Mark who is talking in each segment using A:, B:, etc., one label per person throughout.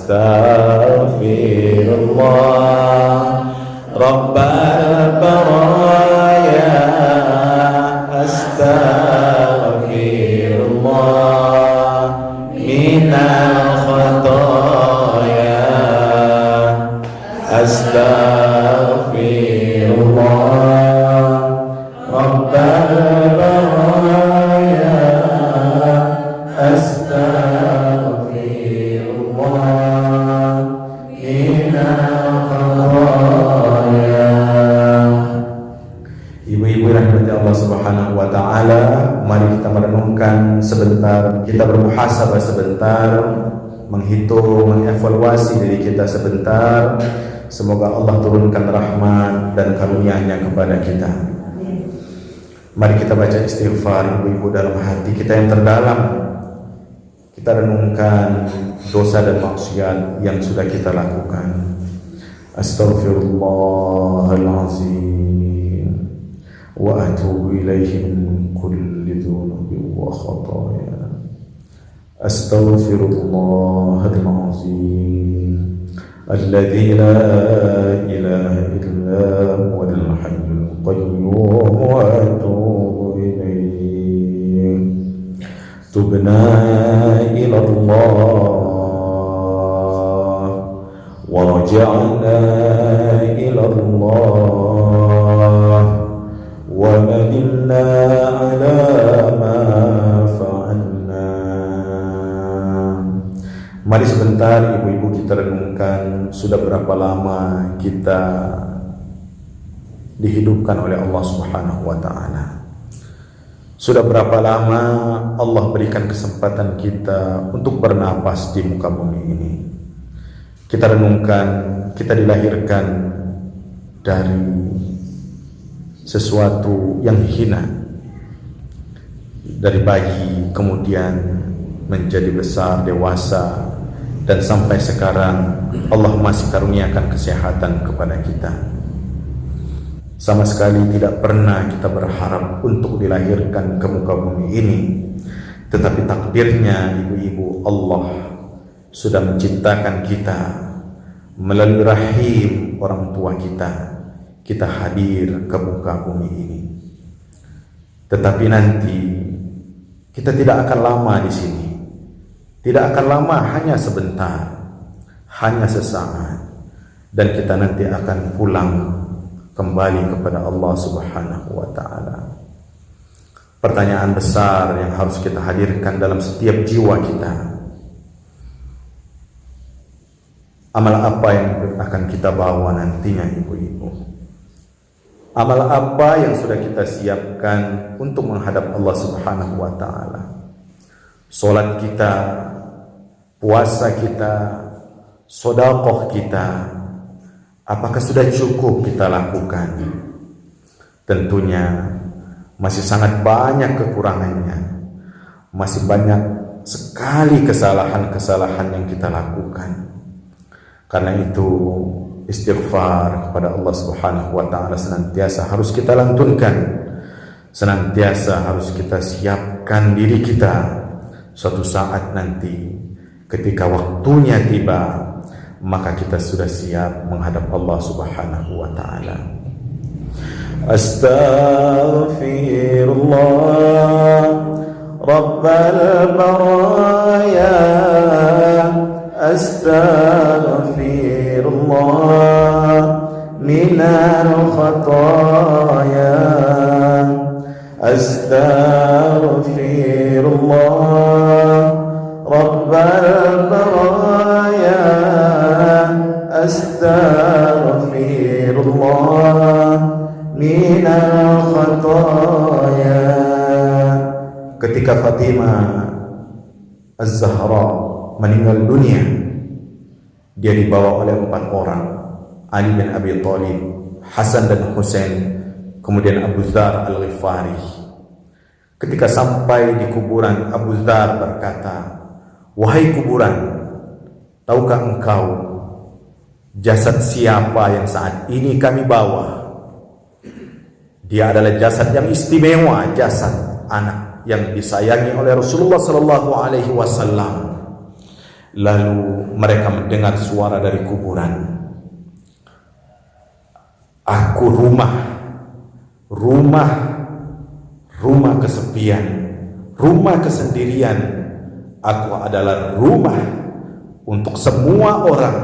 A: astaghfirullah rabbal baraya astaghfirullah minal khataya astaghfirullah rabbal baraya astaghfirullah minal khataya. Ibu-ibu rahmati Allah Subhanahu wa taala, mari kita merenungkan sebentar, kita bermuhasabah sebentar, menghitung, mengevaluasi diri kita sebentar. Semoga Allah turunkan rahmat dan karunia-Nya kepada kita. Mari kita baca istighfar ibu-ibu dalam hati kita yang terdalam. Kita renungkan dosa dan maksiat yang sudah kita lakukan. Astaghfirullahalazim wa atubu ilaihi min kulli dzunubin wa khataya. Astaghfirullahalazim alladzi la ilaha illa huwal hayyul qayyum wa atubu ilaihi. Tubna ila Allah wa raja'na ila Allah wa nadimna ala ma fa'alna. Mari sebentar ibu-ibu kita renungkan, sudah berapa lama kita dihidupkan oleh Allah Subhanahu wa taala. Sudah berapa lama Allah berikan kesempatan kita untuk bernapas di muka bumi ini. Kita renungkan, kita dilahirkan dari sesuatu yang hina, dari bayi kemudian menjadi besar, dewasa, dan sampai sekarang Allah masih karuniakan kesehatan kepada kita. Sama sekali tidak pernah kita berharap untuk dilahirkan ke muka bumi ini, tetapi takdirnya ibu-ibu, Allah sudah menciptakan kita melalui rahim orang tua kita. Kita hadir ke muka bumi ini. Tetapi nanti kita tidak akan lama di sini. Tidak akan lama, hanya sebentar, hanya sesaat, dan kita nanti akan pulang kembali kepada Allah Subhanahu wa taala. Pertanyaan besar yang harus kita hadirkan dalam setiap jiwa kita. Amal apa yang akan kita bawa nantinya ibu-ibu? Amal apa yang sudah kita siapkan untuk menghadap Allah Subhanahu wa taala? Salat kita, puasa kita, sedekah kita, apakah sudah cukup kita lakukan? Tentunya masih sangat banyak kekurangannya. Masih banyak sekali kesalahan-kesalahan yang kita lakukan. Karena itu istighfar kepada Allah Subhanahu wa taala senantiasa harus kita lantunkan. Senantiasa harus kita siapkan diri kita. Suatu saat nanti ketika waktunya tiba, maka kita sudah siap menghadap Allah Subhanahu wa taala. Astaghfirullah rabbal baraya astaghfirullah minal khataya astaghfirullah rabbal baraya astaghfirullah minal khataya. Ketika Fatimah Az-Zahra meninggal dunia, dia dibawa oleh 4 orang, Ali bin Abi Thalib, Hasan dan Husain, kemudian Abu Dzar Al-Ghifari. Ketika sampai di kuburan, Abu Dzar berkata, "Wahai kuburan, tahukah engkau jasad siapa yang saat ini kami bawa? Dia adalah jasad yang istimewa, jasad anak yang disayangi oleh Rasulullah sallallahu alaihi wasallam. lalu mereka mendengar suara dari kuburan. Aku rumah kesepian, rumah kesendirian. Aku adalah rumah untuk semua orang.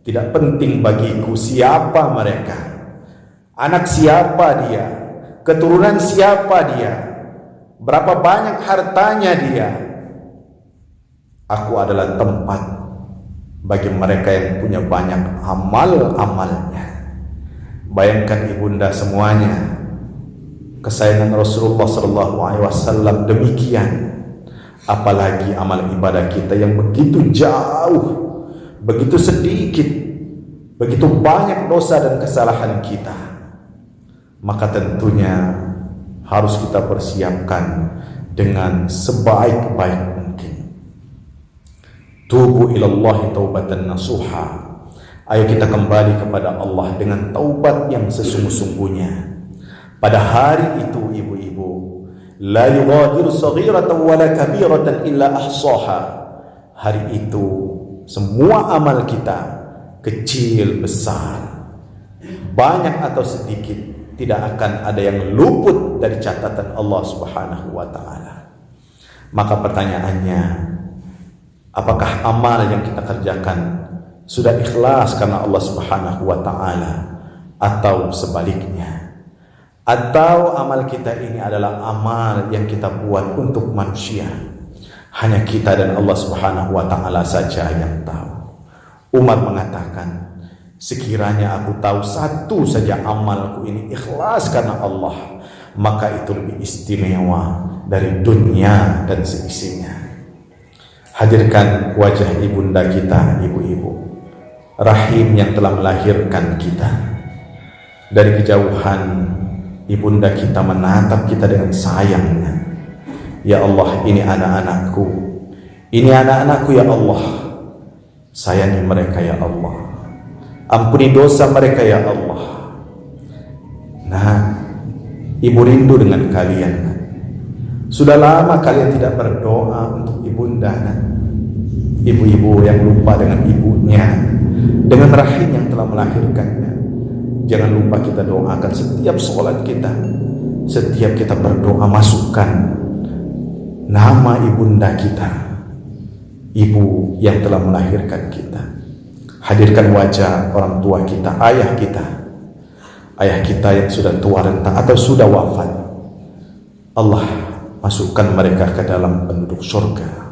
A: Tidak penting bagiku siapa mereka, anak siapa dia, keturunan siapa dia, berapa banyak hartanya dia. Aku adalah tempat bagi mereka yang punya banyak amal-amalnya. Bayangkan ibunda semuanya, kesayangan Rasulullah SAW demikian, apalagi amal ibadah kita yang begitu jauh, begitu sedikit, begitu banyak dosa dan kesalahan kita. Maka tentunya harus kita persiapkan dengan sebaik-baik mungkin. Tubu ilallahi taubatan nasuha. Ayo kita kembali kepada Allah dengan taubat yang sesungguh-sungguhnya. Pada hari itu ibu-ibu, la yughadiru saghiratan wala kabiratan illa ahsaha. Hari itu semua amal kita, kecil besar, banyak atau sedikit, tidak akan ada yang luput dari catatan Allah Subhanahu wa taala. Maka pertanyaannya, apakah amal yang kita kerjakan sudah ikhlas karena Allah Subhanahu wa taala, atau sebaliknya? Atau amal kita ini adalah amal yang kita buat untuk manusia, hanya kita dan Allah Subhanahu wa taala saja yang tahu. Umar mengatakan, sekiranya aku tahu satu saja amalku ini ikhlas karena Allah, maka itu lebih istimewa dari dunia dan seisinya. Hadirkan wajah ibunda kita, ibu-ibu, rahim yang telah melahirkan kita. Dari kejauhan ibunda kita menatap kita dengan sayangnya. Ya Allah, ini anak-anakku, ini anak-anakku ya Allah. Sayangi mereka ya Allah, ampuni dosa mereka ya Allah. Nah, ibu rindu dengan kalian. Sudah lama kalian tidak berdoa untuk ibunda. Ibu-ibu yang lupa dengan ibunya, dengan rahim yang telah melahirkannya. Jangan lupa kita doakan setiap sholat kita. Setiap kita berdoa, masukkan nama ibunda kita, ibu yang telah melahirkan kita. Hadirkan wajah orang tua kita, ayah kita yang sudah tua renta atau sudah wafat. Allah masukkan mereka ke dalam penduduk surga.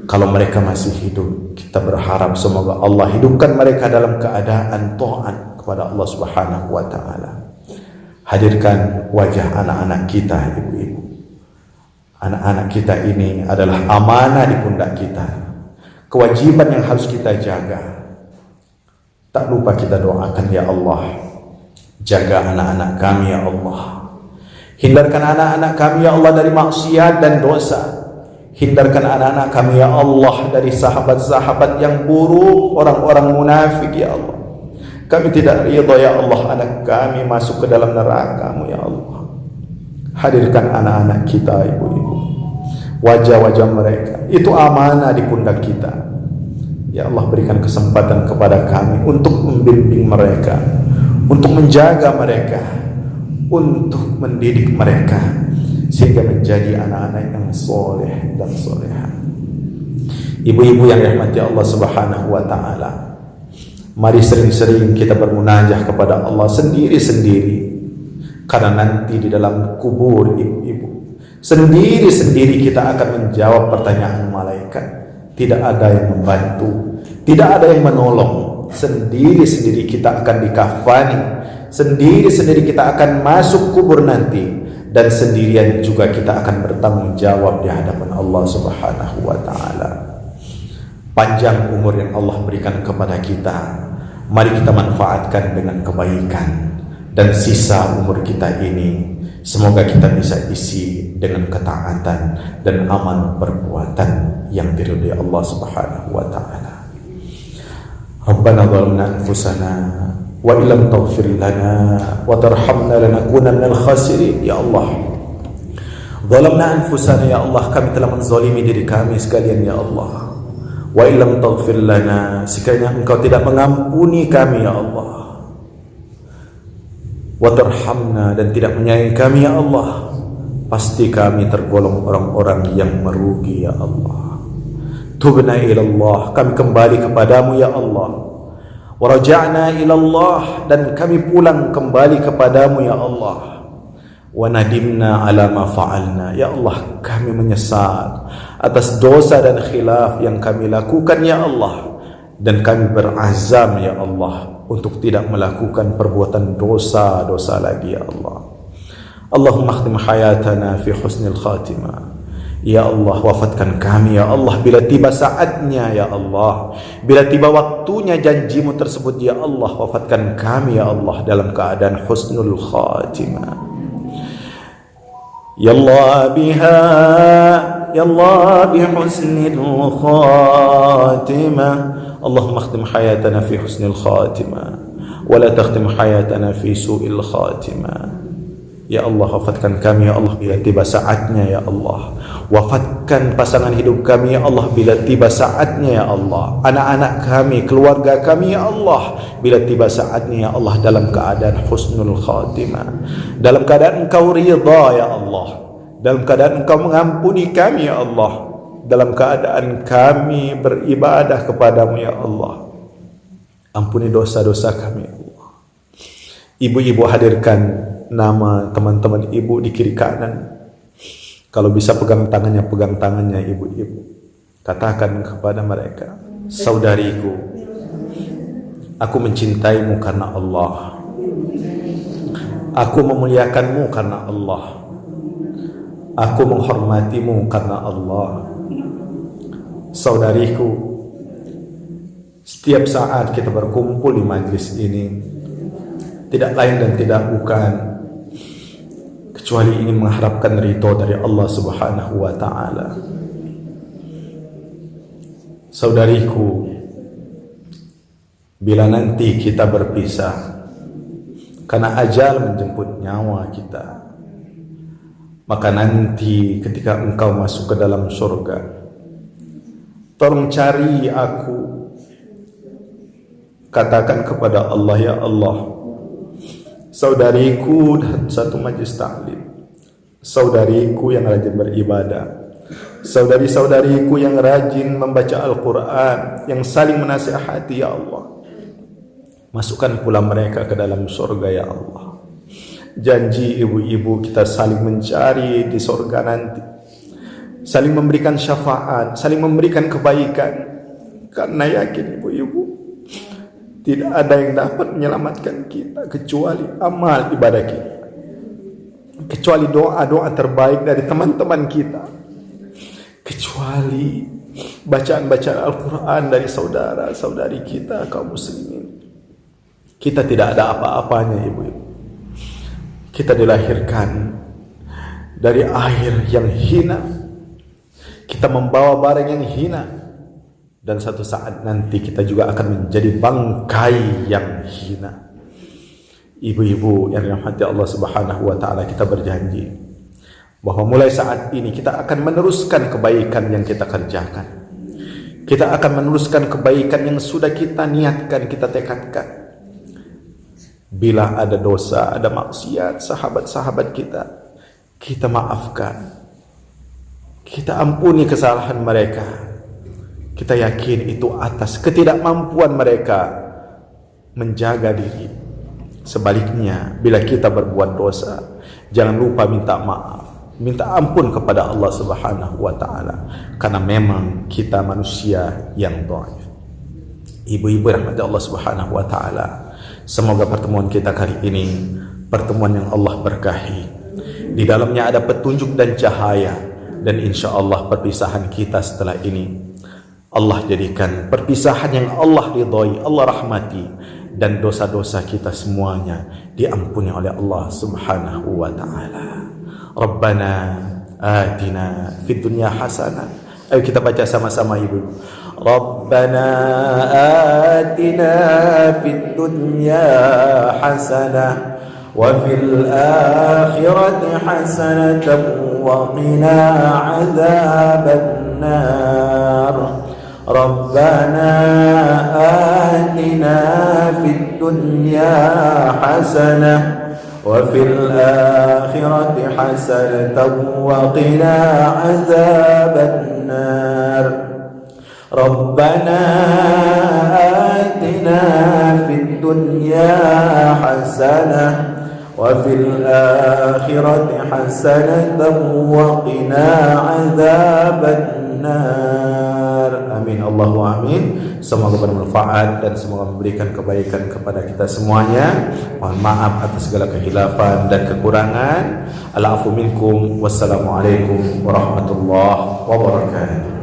A: Kalau mereka masih hidup, kita berharap semoga Allah hidupkan mereka dalam keadaan taat kepada Allah Subhanahu wa taala. Hadirkan wajah anak-anak kita, ibu-ibu. Anak-anak kita ini adalah amanah di pundak kita, kewajiban yang harus kita jaga. Tak lupa kita doakan, ya Allah, jaga anak-anak kami ya Allah. Hindarkan anak-anak kami ya Allah dari maksiat dan dosa. Hindarkan anak-anak kami ya Allah dari sahabat-sahabat yang buruk, orang-orang munafik ya Allah. Kami tidak ridha ya Allah anak kami masuk ke dalam neraka-Mu ya Allah. Hadirkan anak-anak kita, ibu-ibu, wajah-wajah mereka itu amanah di pundak kita. Ya Allah, berikan kesempatan kepada kami untuk membimbing mereka, untuk menjaga mereka, untuk mendidik mereka sehingga menjadi anak-anak yang soleh dan soleha. Ibu-ibu yang dirahmati Allah Subhanahu wa taala, mari sering-sering kita bermunajah kepada Allah sendiri-sendiri. Karena nanti di dalam kubur, ibu-ibu, sendiri-sendiri kita akan menjawab pertanyaan malaikat. Tidak ada yang membantu, tidak ada yang menolong. Sendiri-sendiri kita akan dikafani, sendiri-sendiri kita akan masuk kubur nanti, dan sendirian juga kita akan bertanggung jawab di hadapan Allah Subhanahu wa taala. Panjang umur yang Allah berikan kepada kita, mari kita manfaatkan dengan kebaikan. Dan sisa umur kita ini semoga kita bisa isi dengan ketaatan dan amal perbuatan yang diridhai Allah Subhanahu wa taala. Rabbana zalamna anfusana wa illam taghfir lana wa tarhamna lanakunanna minal khasirin. Ya Allah, Zalamna anfusana ya Allah, kami telah menzalimi diri kami sekalian ya Allah. Wa illam taghfir lana, sekiranya Engkau tidak mengampuni kami ya Allah, wa tarhamna, dan tidak menyayangi kami ya Allah, pasti kami tergolong orang-orang yang merugi ya Allah. Tubna ilallah, kami kembali kepadamu ya Allah. Wa raja'na ilallah, dan kami pulang kembali kepadamu ya Allah. Wa nadimna ala ma fa'alna, ya Allah, kami menyesal atas dosa dan khilaf yang kami lakukan ya Allah, dan kami berazam ya Allah untuk tidak melakukan perbuatan dosa-dosa lagi ya Allah. Allahumma akhtim hayatana fi husnil khatimah, ya Allah, wafatkan kami ya Allah bila tiba saatnya ya Allah, bila tiba waktunya janjimu tersebut ya Allah, wafatkan kami ya Allah dalam keadaan husnul khatimah. Ya Allah biha, ya Allah bihusnil khatimah. Allahumma akhtim hayatana fi husnil khatimah, wa la takhtim hayatana fi su'il khatimah. Ya Allah, wafatkan kami ya Allah bila tiba saatnya ya Allah. Wafatkan pasangan hidup kami ya Allah bila tiba saatnya ya Allah. Anak-anak kami, keluarga kami ya Allah bila tiba saatnya ya Allah dalam keadaan husnul khatimah, dalam keadaan Engkau ridha ya Allah, dalam keadaan Engkau mengampuni kami ya Allah, dalam keadaan kami beribadah kepadamu ya Allah. Ampuni dosa-dosa kami ya Allah. Ibu-ibu, hadirkan nama teman-teman ibu di kiri kanan. Kalau bisa pegang tangannya ibu-ibu. Katakan kepada mereka, saudariku, aku mencintaimu karena Allah, aku memuliakanmu karena Allah, aku menghormatimu karena Allah. Saudariku, setiap saat kita berkumpul di majlis ini, tidak lain dan tidak bukan kecuali ingin mengharapkan ridho dari Allah Subhanahu wa ta'ala. Saudariku, bila nanti kita berpisah karena ajal menjemput nyawa kita, maka nanti ketika engkau masuk ke dalam surga, tolong cari aku. Katakan kepada Allah, ya Allah, saudariku dan satu majlis ta'lim, saudariku yang rajin beribadah, saudari-saudariku yang rajin membaca Al-Quran, yang saling menasihati ya Allah, masukkan pula mereka ke dalam surga ya Allah. Janji ibu-ibu kita saling mencari di surga nanti, saling memberikan syafaat, saling memberikan kebaikan, karena yakin ibu-ibu, tidak ada yang dapat menyelamatkan kita kecuali amal ibadah kita, kecuali doa-doa terbaik dari teman-teman kita, kecuali bacaan-bacaan Al-Quran dari saudara-saudari kita kaum muslimin. Kita tidak ada apa-apanya ibu-ibu. Kita dilahirkan dari air yang hina, kita membawa barang yang hina, dan satu saat nanti kita juga akan menjadi bangkai yang hina. Ibu-ibu yang dirahmati Allah Subhanahu wa ta'ala, kita berjanji bahwa mulai saat ini kita akan meneruskan kebaikan yang kita kerjakan. Kita akan meneruskan kebaikan yang sudah kita niatkan, kita tekadkan. Bila ada dosa, ada maksiat sahabat-sahabat kita maafkan, kita ampuni kesalahan mereka. Kita yakin itu atas ketidakmampuan mereka menjaga diri. Sebaliknya, bila kita berbuat dosa, jangan lupa minta maaf, minta ampun kepada Allah Subhanahu wa ta'ala, karena memang kita manusia yang dhaif. Ibu-ibu rahmat Allah Subhanahu wa ta'ala, semoga pertemuan kita kali ini pertemuan yang Allah berkahi. Di dalamnya ada petunjuk dan cahaya, dan insya Allah perpisahan kita setelah ini Allah jadikan perpisahan yang Allah ridhai, Allah rahmati, dan dosa-dosa kita semuanya diampuni oleh Allah Subhanahu wa ta'ala. Rabbana atina fid dunya hasanah. Ayo kita baca sama-sama ibu. Rabbana atina fid dunya hasanah wa fil akhirati hasanatan وقنا عذاب النار ربنا آتنا في الدنيا حسنة وفي الآخرة حسنة وقنا عذاب النار ربنا آتنا في الدنيا حسنة وفي الآخرة حسنة وقنا عذاب النار. Amin Allahumma amin. Semoga bermanfaat dan semoga memberikan kebaikan kepada kita semuanya. Mohon maaf atas segala kehilafan dan kekurangan. Al-afu minkum. Wassalamualaikum warahmatullahi wabarakatuh.